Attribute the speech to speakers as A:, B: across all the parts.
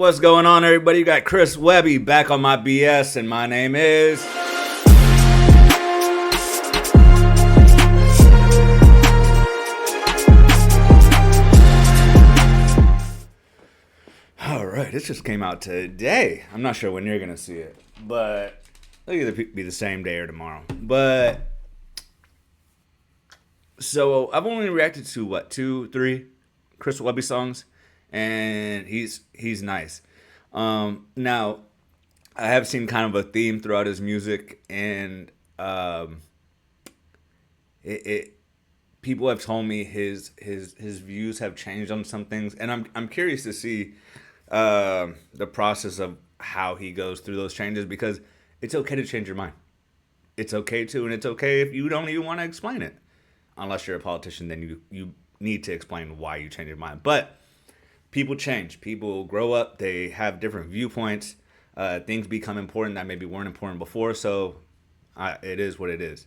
A: What's going on, everybody? You got Chris Webby back on my BS, and my name is... Alright, this just came out today. I'm not sure when you're going to see it, but it'll either be the same day or tomorrow. But, so I've only reacted to, what, 2, 3 Chris Webby songs, and he's nice. Now, I have seen kind of a theme throughout his music, and people have told me his views have changed on some things, and I'm curious to see the process of how he goes through those changes, because it's okay to change your mind. It's okay to, and it's okay if you don't even want to explain it, unless you're a politician. Then you need to explain why you change your mind. But people change. People grow up. They have different viewpoints. Things become important that maybe weren't important before. So it is what it is.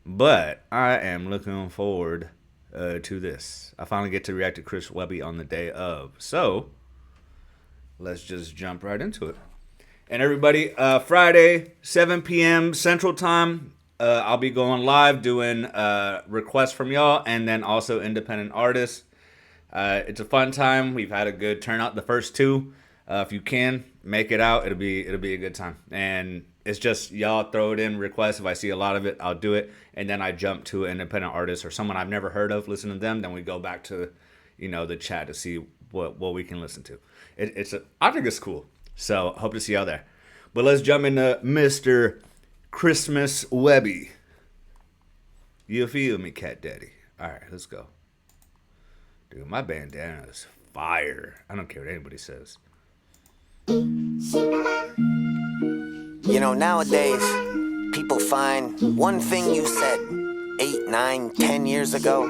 A: But I am looking forward to this. I finally get to react to Chris Webby on the day of. So let's just jump right into it. And everybody, Friday, 7 p.m. Central Time, I'll be going live doing requests from y'all, and then also independent artists. It's a fun time. We've had a good turnout the first two. If you can make it out, it'll be a good time. And it's just y'all throw it in requests. If I see a lot of it, I'll do it. And then I jump to an independent artist or someone I've never heard of, listen to them. Then we go back to, the chat to see what we can listen to. I think it's cool. So hope to see y'all there. But let's jump into Mr. Christmas Webby. You feel me, Cat Daddy? All right, let's go. Dude, my bandana is fire. I don't care what anybody says.
B: Nowadays, people find one thing you said 8, 9, 10 years ago,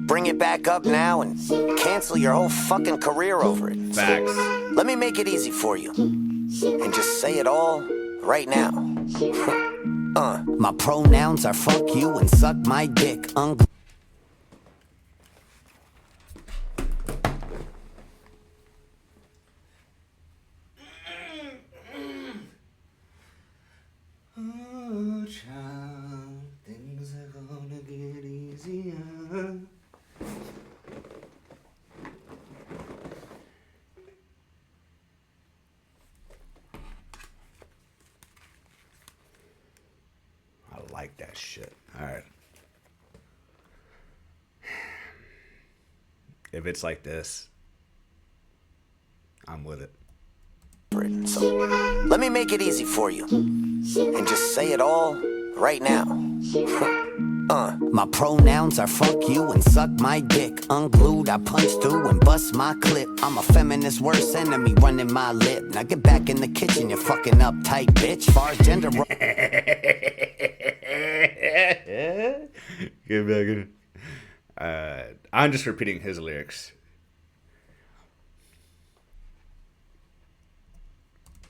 B: bring it back up now and cancel your whole fucking career over it.
A: Facts.
B: Let me make it easy for you and just say it all right now. My pronouns are fuck you and suck my dick.
A: Oh, child, things are gonna get easier. I like that shit. All right. If it's like this, I'm with it.
B: So let me make it easy for you and just say it all right now. My pronouns are fuck you and suck my dick. Unglued, I punch through and bust my clip. I'm a feminist's worst enemy running my lip. Now get back in the kitchen, you fucking uptight bitch. Far as gender...
A: Get back in it. I'm just repeating his lyrics.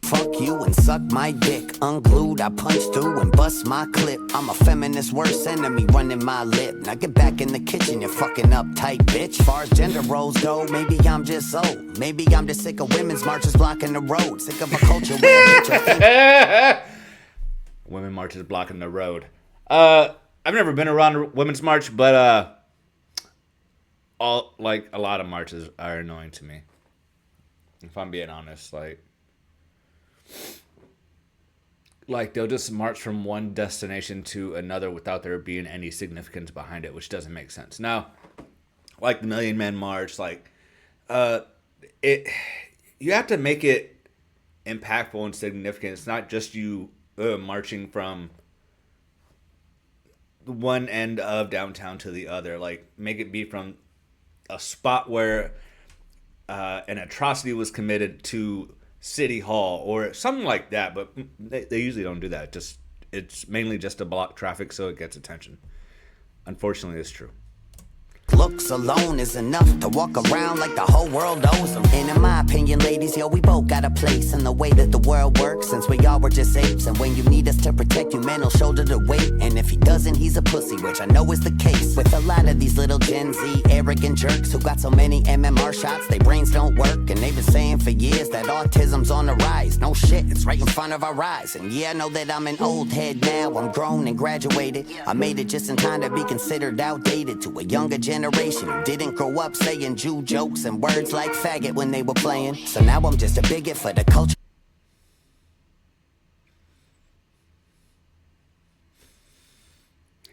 B: Fuck you and suck my dick. Unglued, I punch through and bust my clip. I'm a feminist's worst enemy running my lip. Now get back in the kitchen, you fucking uptight bitch. Far as gender roles go, maybe I'm just old. Maybe I'm just sick of women's marches blocking the road. Sick of a culture where bitch
A: Women marches blocking the road. I've never been around a women's march, but a lot of marches are annoying to me. If I'm being honest, like they'll just march from one destination to another without there being any significance behind it, which doesn't make sense. Now, like the Million Man March, you have to make it impactful and significant. It's not just you marching from one end of downtown to the other. Like, make it be from a spot where an atrocity was committed to City Hall or something like that, but they usually don't do that. It's mainly just to block traffic so it gets attention. Unfortunately, it's true.
B: Looks alone is enough to walk around like the whole world owes them. And in my opinion, ladies, yo, we both got a place in the way that the world works, since we all were just apes. And when you need us to protect you, man, he'll shoulder the weight. And if he doesn't, he's a pussy, which I know is the case with a lot of these little Gen Z arrogant jerks who got so many MMR shots, they brains don't work. And they've been saying for years that autism's on the rise. No shit, it's right in front of our eyes. And yeah, I know that I'm an old head now, I'm grown and graduated. I made it just in time to be considered outdated to a younger generation who didn't grow up saying Jew jokes and words like faggot when they were playing. So now I'm just a bigot for the culture.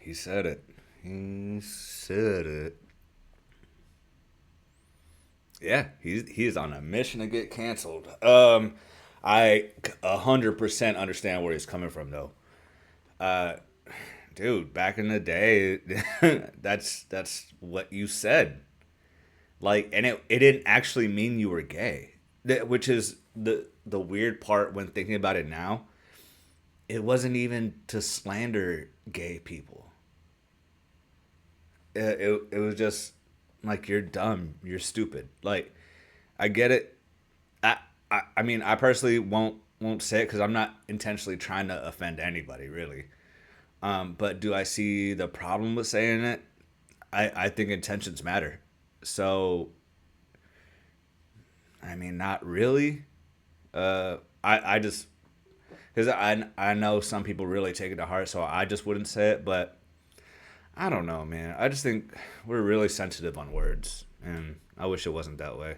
A: He said it. He said it. Yeah, he's on a mission to get canceled. I 100% understand where he's coming from, though. Dude, back in the day, that's what you said. Like, and it didn't actually mean you were gay, which is the weird part when thinking about it now. It wasn't even to slander gay people. It was just like, you're dumb, you're stupid. Like, I get it. I mean, I personally won't say it because I'm not intentionally trying to offend anybody, really. But do I see the problem with saying it? I think intentions matter. So, I mean, not really. I just, because I know some people really take it to heart, so I just wouldn't say it. But I don't know, man. I just think we're really sensitive on words, and I wish it wasn't that way.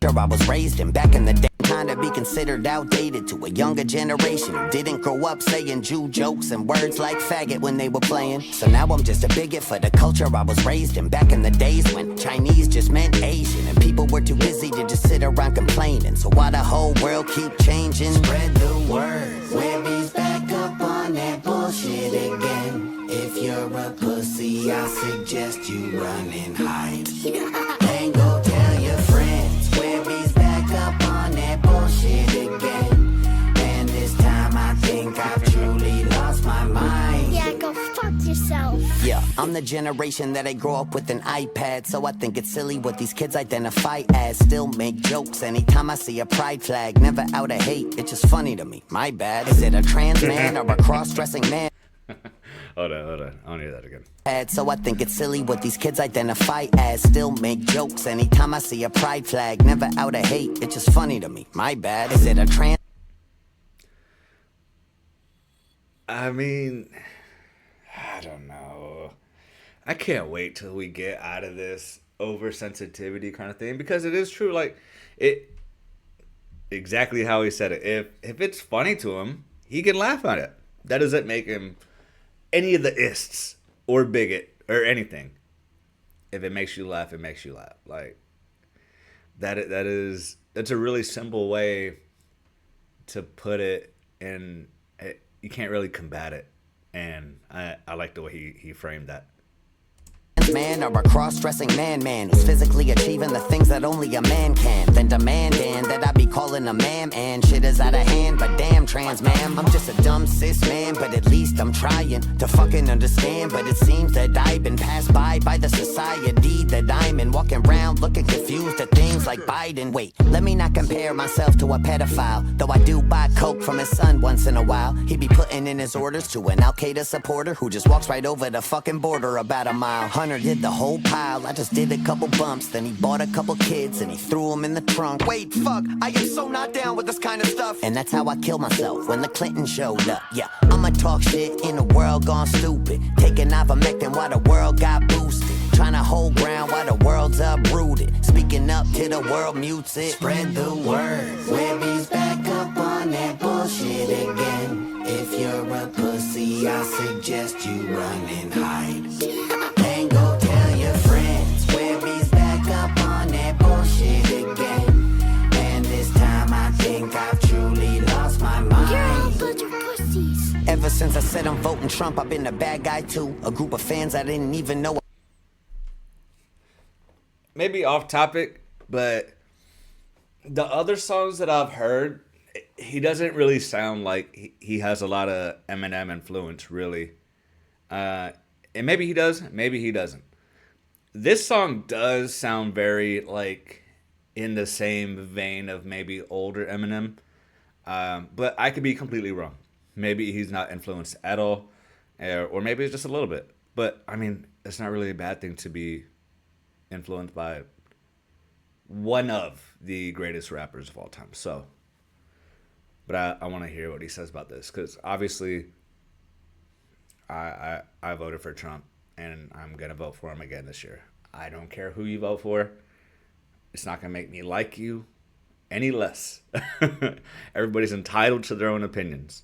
B: I was raised in back in the day, kind of be considered outdated to a younger generation who didn't grow up saying Jew jokes and words like faggot when they were playing. So now I'm just a bigot for the culture I was raised in back in the days when Chinese just meant Asian and people were too busy to just sit around complaining. So why the whole world keep changing? Spread the word. Webby's back up on that bullshit again. If you're a pussy, I suggest you run and hide. And go tell your friends. Webby's back up on that bullshit again. And this time I think I've truly lost my mind.
C: Yeah, go fuck yourself.
B: Yeah, I'm the generation that I grew up with an iPad, so I think it's silly what these kids identify as. Still make jokes anytime I see a pride flag. Never out of hate, it's just funny to me. My bad. Is it a trans man or a cross-dressing man?
A: Hold on. I don't hear that again.
B: So I think it's silly what these kids identify as. Still make jokes anytime I see a pride flag. Never out of hate, it's just funny to me. My bad. Is it a trans?
A: I mean, I don't know. I can't wait till we get out of this oversensitivity kind of thing, because it is true. Like, it exactly how he said it. If it's funny to him, he can laugh at it. That doesn't make him any of the ists or bigot or anything. If it makes you laugh, it makes you laugh. Like, that's a really simple way to put it, and you can't really combat it. And I like the way he framed that.
B: Man or a cross-dressing man who's physically achieving the things that only a man can, then demanding that I be calling a ma'am, and shit is out of hand. But damn, trans ma'am, I'm just a dumb cis man, but at least I'm trying to fucking understand. But it seems that I've been passed by the society that I'm in, walking around looking confused at things like Biden. Wait, let me not compare myself to a pedophile, though I do buy coke from his son once in a while. He be putting in his orders to an Al-Qaeda supporter who just walks right over the fucking border about a mile. Hunter did the whole pile, I just did a couple bumps. Then he bought a couple kids and he threw them in the trunk. Wait, fuck, I am so not down with this kind of stuff. And that's how I killed myself when the Clintons showed up. Yeah, I'ma talk shit in a world gone stupid, taking ivermectin while the world got boosted, trying to hold ground while the world's uprooted, speaking up till the world mutes it. Spread the word. Webby's back up on that bullshit again. If you're a pussy, I suggest you run and hide. And go tell your friends. Webby's back up on that bullshit again. And this time I think I've truly lost my mind.
C: You're all a bunch of pussies.
B: Ever since I said I'm voting Trump, I've been a bad guy too. A group of fans I didn't even know.
A: Maybe off topic, but the other songs that I've heard, he doesn't really sound like he has a lot of Eminem influence, really. And maybe he does, maybe he doesn't. this song does sound very like in the same vein of maybe older Eminem, but I could be completely wrong. Maybe he's not influenced at all, or maybe it's just a little bit. But I mean, it's not really a bad thing to be influenced by one of the greatest rappers of all time. So, but I want to hear what he says about this because obviously, I voted for Trump and I'm gonna vote for him again this year. I don't care who you vote for. It's not gonna make me like you any less. Everybody's entitled to their own opinions.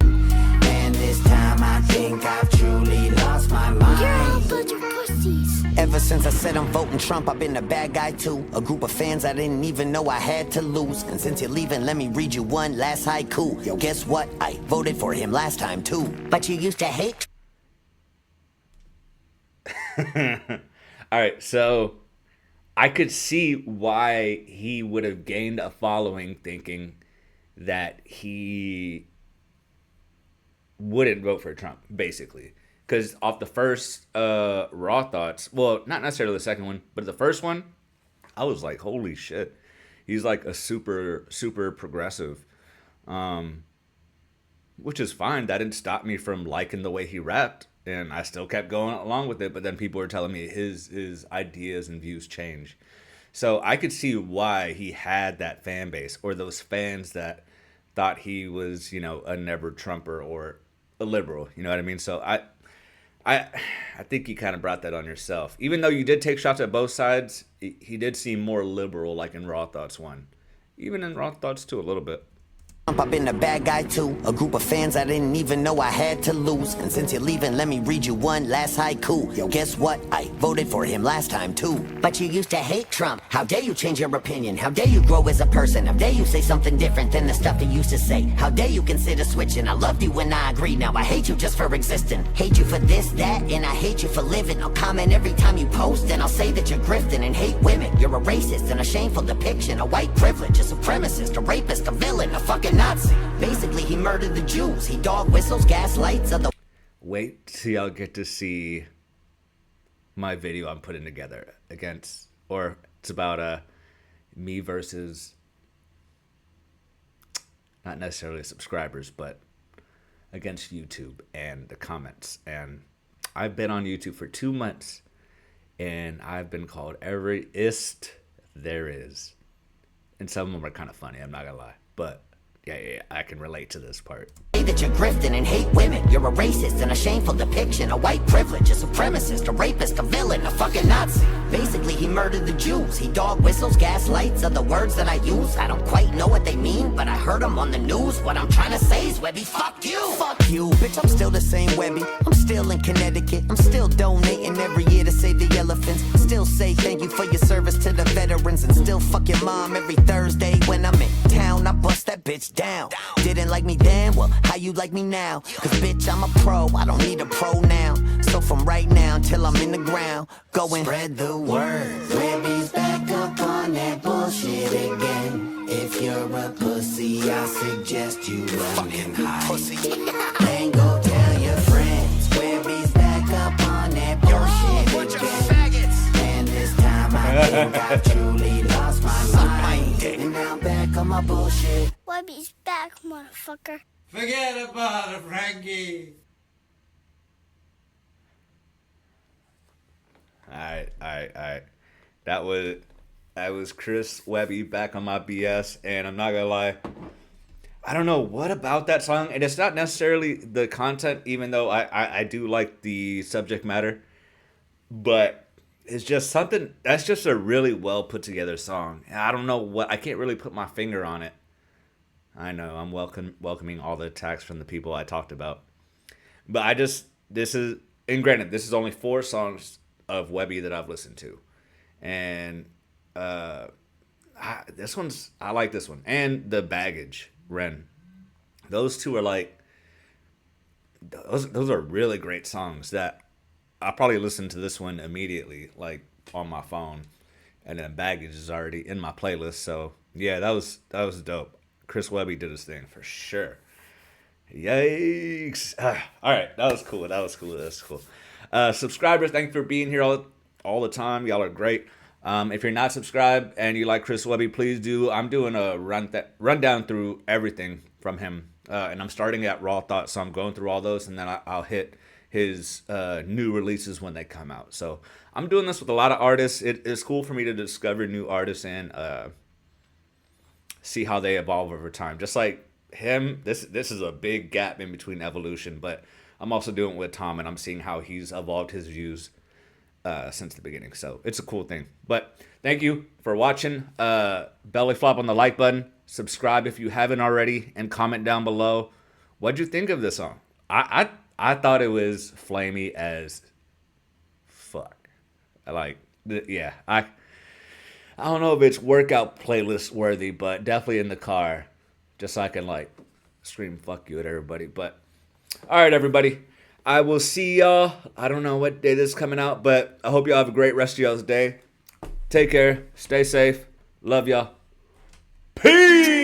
B: And this time I think I've truly lost my mind.
C: You're all a bunch of pussies.
B: Ever since I said I'm voting Trump, I've been a bad guy too. A group of fans I didn't even know I had to lose. And since you're leaving, let me read you one last haiku. Yo, guess what? I voted for him last time too. But you used to hate.
A: All right, so I could see why he would have gained a following thinking that he wouldn't vote for Trump, basically. Because off the first Raw Thoughts, well, not necessarily the second one, but the first one, I was like, holy shit. He's like a super, super progressive, which is fine. That didn't stop me from liking the way he rapped. And I still kept going along with it, but then people were telling me his ideas and views change. So I could see why he had that fan base or those fans that thought he was, a never Trumper or a liberal. You know what I mean? So I think you kind of brought that on yourself. Even though you did take shots at both sides, he did seem more liberal, like in Raw Thoughts 1. Even in Raw Thoughts 2 a little bit.
B: I've been a bad guy too. A group of fans I didn't even know I had to lose. And since you're leaving, let me read you one last haiku. Yo, guess what? I voted for him last time too. But you used to hate Trump. How dare you change your opinion? How dare you grow as a person? How dare you say something different than the stuff you used to say? How dare you consider switching? I loved you when I agreed. Now I hate you just for existing. Hate you for this, that, and I hate you for living. I'll comment every time you post, and I'll say that you're grifting and hate women. You're a racist and a shameful depiction. A white privilege, a supremacist, a rapist, a villain, a fucking Nazi. Basically, he murdered the Jews. He dog whistles, gaslights, other.
A: Wait till y'all get to see my video I'm putting together against, or it's about me versus not necessarily subscribers, but against YouTube and the comments. And I've been on YouTube for 2 months, and I've been called every ist there is. And some of them are kind of funny, I'm not gonna lie, but yeah, I can relate to this part.
B: That you're grifting and hate women. You're a racist and a shameful depiction. A white privilege, a supremacist, a rapist, a villain, a fucking Nazi. Basically, he murdered the Jews. He dog whistles, gaslights, are the words that I use. I don't quite know what they mean, but I heard them on the news. What I'm trying to say is, Webby, fuck you. Fuck you, bitch, I'm still the same Webby. I'm still in Connecticut. I'm still donating every year to save the elephants. Still say thank you for your service to the veterans. And still fuck your mom every Thursday when I'm in town. I bust that bitch down. Didn't like me then? Well, how you like me now? Cause bitch, I'm a pro, I don't need a pronoun. So from right now until I'm in the ground, going spread the word. Webby's back up on that bullshit again. If you're a pussy, I suggest you fucking pussy. Then go tell your friends. Webby's back up on that bullshit again. And this time I think I've truly lost my mind. And now I'm back on my bullshit.
C: Webby's back, motherfucker.
D: Forget about it, Frankie.
A: All right. That was Chris Webby back on my BS, and I'm not gonna lie, I don't know what about that song, and it's not necessarily the content, even though I do like the subject matter, but it's just something that's just a really well put together song. And I don't know what, I can't really put my finger on it. I know I'm welcoming all the attacks from the people I talked about, but this is, and granted, this is only 4 songs of Webby that I've listened to, and I like this one, and The Baggage, Ren. Those two are like, those are really great songs that I'll probably listen to this one immediately, like on my phone, and then Baggage is already in my playlist. So yeah, that was dope. Chris Webby did his thing for sure. Yikes! All right, that was cool. Subscribers, thank you for being here all the time. Y'all are great. If you're not subscribed and you like Chris Webby, please do. I'm doing a rundown through everything from him, and I'm starting at Raw Thoughts, so I'm going through all those, and then I'll hit his new releases when they come out. So I'm doing this with a lot of artists. It's cool for me to discover new artists and see how they evolve over time. Just like him, this is a big gap in between evolution, but I'm also doing it with Tom, and I'm seeing how he's evolved his views since the beginning. So it's a cool thing. But thank you for watching. Belly flop on the like button. Subscribe if you haven't already, and comment down below. What'd you think of this song? I thought it was flamey as fuck. I don't know if it's workout playlist worthy, but definitely in the car, just so I can like scream fuck you at everybody. But all right, everybody. I will see y'all. I don't know what day this is coming out, but I hope y'all have a great rest of y'all's day. Take care. Stay safe. Love y'all. Peace.